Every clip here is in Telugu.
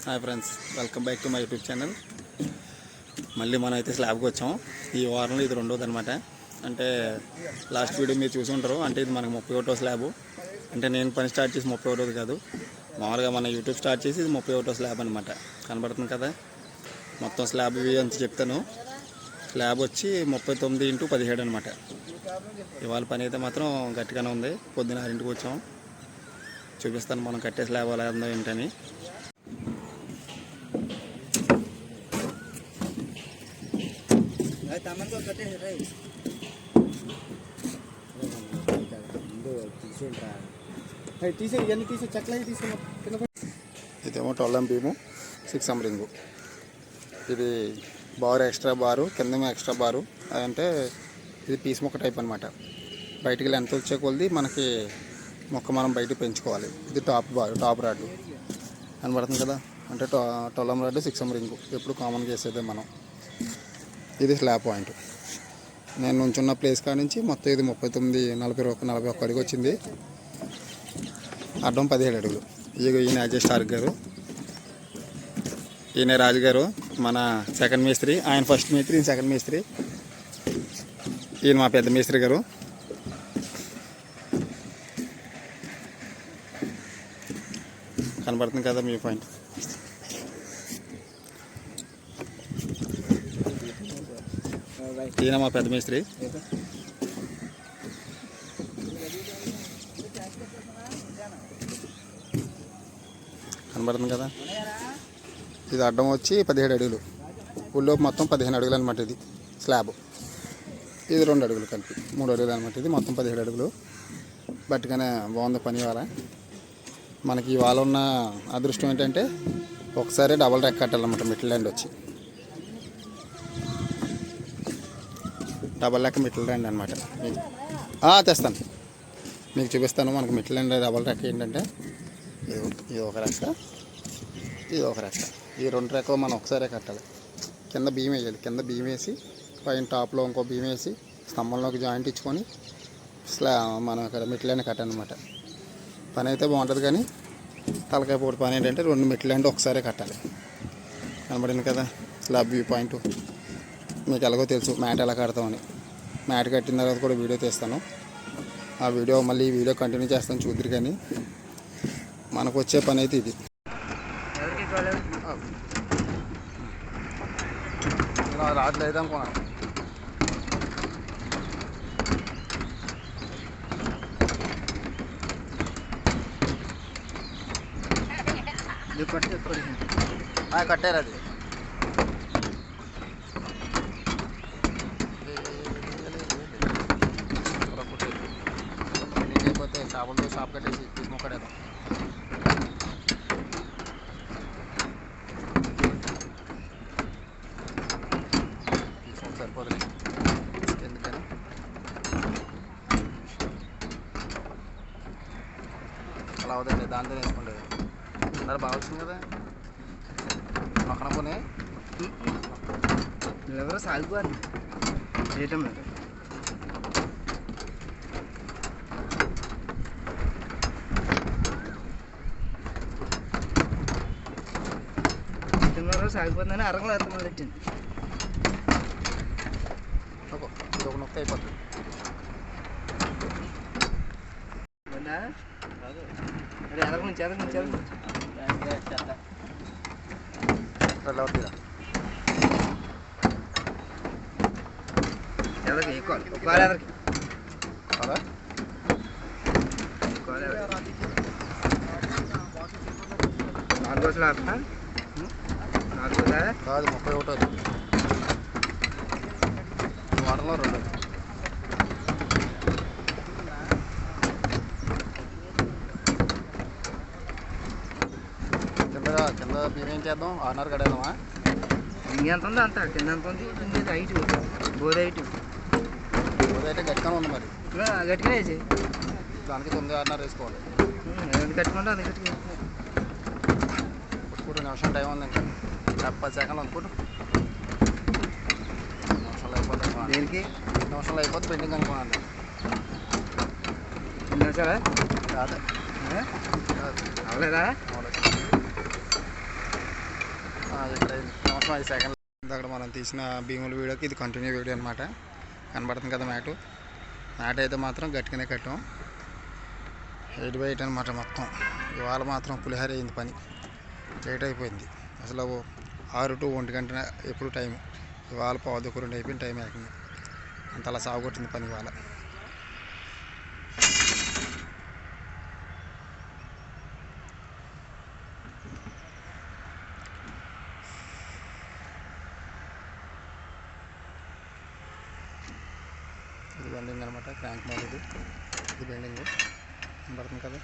Hi friends, welcome back to my YouTube channel. మళ్ళీ మనం అయితే స్లాబ్కి వచ్చాం. ఈ వారంలో ఇది రెండోది అనమాట. అంటే లాస్ట్ వీడియో మీరు చూసి ఉంటారు. అంటే ఇది మనకు 31వ స్లాబు. అంటే నేను పని స్టార్ట్ చేసి 31వ కాదు, మామూలుగా మన యూట్యూబ్ స్టార్ట్ చేసి ఇది 31వ స్లాబ్ అనమాట. కనబడుతుంది కదా, మొత్తం స్లాబ్ అంత చెప్తాను. స్లాబ్ వచ్చి 39x17 అనమాట. ఇవాళ పని అయితే మాత్రం గట్టిగానే ఉంది. పొద్దున్న 6ంటికి వచ్చాం. చూపిస్తాను మనం కట్టే స్లాబ్ ఎలా ఉందో ఏంటని. ఇదేమో 12 బీము, 6 రింగు. ఇది బారు, ఎక్స్ట్రా బారు, కిందేమో ఎక్స్ట్రా బారు. అదంటే ఇది పీస్ మొక్క టైప్ అనమాట. బయటికి ఎంత వచ్చే కొలది మనకి మొక్క మనం బయట పెంచుకోవాలి. ఇది టాప్ బారు, టాప్ రాడ్ కనబడుతుంది కదా. అంటే 12 రాడ్, 6 రింగు ఎప్పుడు కామన్గా వేసేదే మనం. ఇది స్లాబ్ పాయింట్. నేను నుంచున్న ప్లేస్ కాడ నుంచి మొత్తం ఇది 41 అడుగు వచ్చింది. అడ్డం 17 అడుగులు. ఈయన అజయ్ స్టార్క్ గారు, ఈయన రాజు గారు మన సెకండ్ మేస్త్రి. ఆయన ఫస్ట్ మేస్త్రి, ఈయన సెకండ్ మేస్త్రి. ఈయన మా పెద్ద మేస్త్రి గారు. కనబడుతుంది కదా మీ పాయింట్. ఈయన మా పెద్ద మేస్త్రి. కనబడుతుంది కదా. ఇది అడ్డం వచ్చి 17 అడుగులు, ఉల్లోపు మొత్తం 15 అడుగులు అనమాట. ఇది స్లాబ్. ఇది 2 అడుగులు కలిపి 3 అడుగులు అనమాట. ఇది మొత్తం 17 అడుగులు. బట్టిగానే బాగుంది పని. ఇవాళ మనకి ఇవాళ ఉన్న అదృష్టం ఏంటంటే ఒకసారి డబల్ ర్యాక్ కట్టాలన్నమాట. మిడిల్ ల్యాండ్ వచ్చి డబల్ ర్యాక్ మిడిల్ ల్యాండ్ అనమాట. తెస్తాను, మీకు చూపిస్తాను. మనకు మిడిల్ ల్యాండ్ డబల్ ర్యాక్ ఏంటంటే ఇది ఒక రెక్క, ఇది ఒక రెక్క. ఈ 2 రెక్కలు మనం ఒకసారే కట్టాలి. కింద బీమ్ వేయాలి. కింద బీమ్ వేసి పైన టాప్లో ఇంకో బీమ్ వేసి స్తంభంలోకి జాయింట్ ఇచ్చుకొని మనం ఇక్కడ మిడిల్ ల్యాండ్ కట్టాలన్నమాట. పని అయితే బాగుంటుంది, కానీ తలకాయ పోటీ పని ఏంటంటే 2 మిడిల్ ల్యాండ్ ఒకసారే కట్టాలి. కనబడింది కదా స్లాబ్ వ్యూ పాయింట్. మీకు ఎలాగో తెలుసు మ్యాట్ ఎలా కడతామని. మ్యాట్ కట్టిన తర్వాత కూడా వీడియో తీస్తాను. ఆ వీడియో మళ్ళీ ఈ వీడియో కంటిన్యూ చేస్తాను, చూద్దరు. కానీ మనకు వచ్చే పని అయితే ఇది. రాట్లేదు అనుకున్నాను. కట్టారు అది. లేకపోతే షాపులతో షాప్ కట్టేసి తీసుకొక్కడేద్దాం. సరిపోదు ఎందుకని అలా అవుతుంది. దాంతో వేసుకుంటుంది. అందరూ బాగా వచ్చింది కదా. అక్కడ పోనీ ఎవరో సాగిపోవాలి చేయటం. సాగిపోతుందని అరగలు అర్థం పెట్టింది. ఇది ఒక నొక్క అయిపోతుంది. ఎదగ నుంచి నాలుగో స్లాబ్ కాదు 31. వాటర్లో 2. కింద బీమ్ ఏం చేద్దాం? 6.5 కడేద్దామా? ఇంకెంత ఉంది అంత కింద ఎంత ఉంది? హైట్ బోధ హైట్ గట్టిగానే ఉంది. మరి గట్టిగా వేసి దానికి 9, 6.5 వేసుకోవాలి. అది కట్టుకుంటే అది గట్టిగా 2 నిమిషం టైం ఉంది. ఇంకా 10 సెకండ్లు అనుకుంటు. నిమిషాలు అయిపోతుంది. దేనికి 2 నిమిషాలు అయిపోతే పెండింగ్ అనుకున్నాను. 2 నిమిషాలా కాదు అవలేదా? ఇక్కడ సంవత్సరం 5 సెకండ్లు అక్కడ మనం తీసిన భీముల వీడియోకి ఇది కంటిన్యూ వీడియో అనమాట. కనబడుతుంది కదా మ్యాట్ అయితే మాత్రం గట్టిగానే కట్టాం. 8/8 అనమాట మొత్తం. ఇవాళ మాత్రం పులిహార అయింది పని, లేట్ అయిపోయింది. అసలు 6 to 1 గంట ఎప్పుడు టైం, ఇవాళ 1:15 అయిపోయింది టైం అయిపోయింది. అంతలా సాగుకొట్టింది పని ఇవాళ. ఇది బెండింగ్ అనమాట, క్రాంక్ మోడ్ ఇది బెండింగ్ కనబడుతుంది కదా.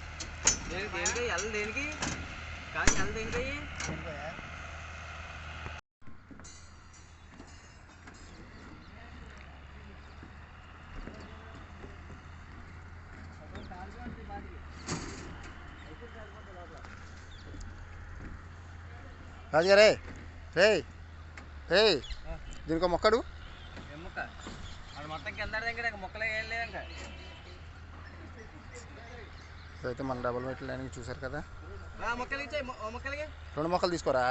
రాజుగారే రే రే దీనికి మొక్కడు అయితే మన డబుల్ మెట్ల లైనింగ్ చూసారు కదా. 2 మొక్కలు తీసుకోరా.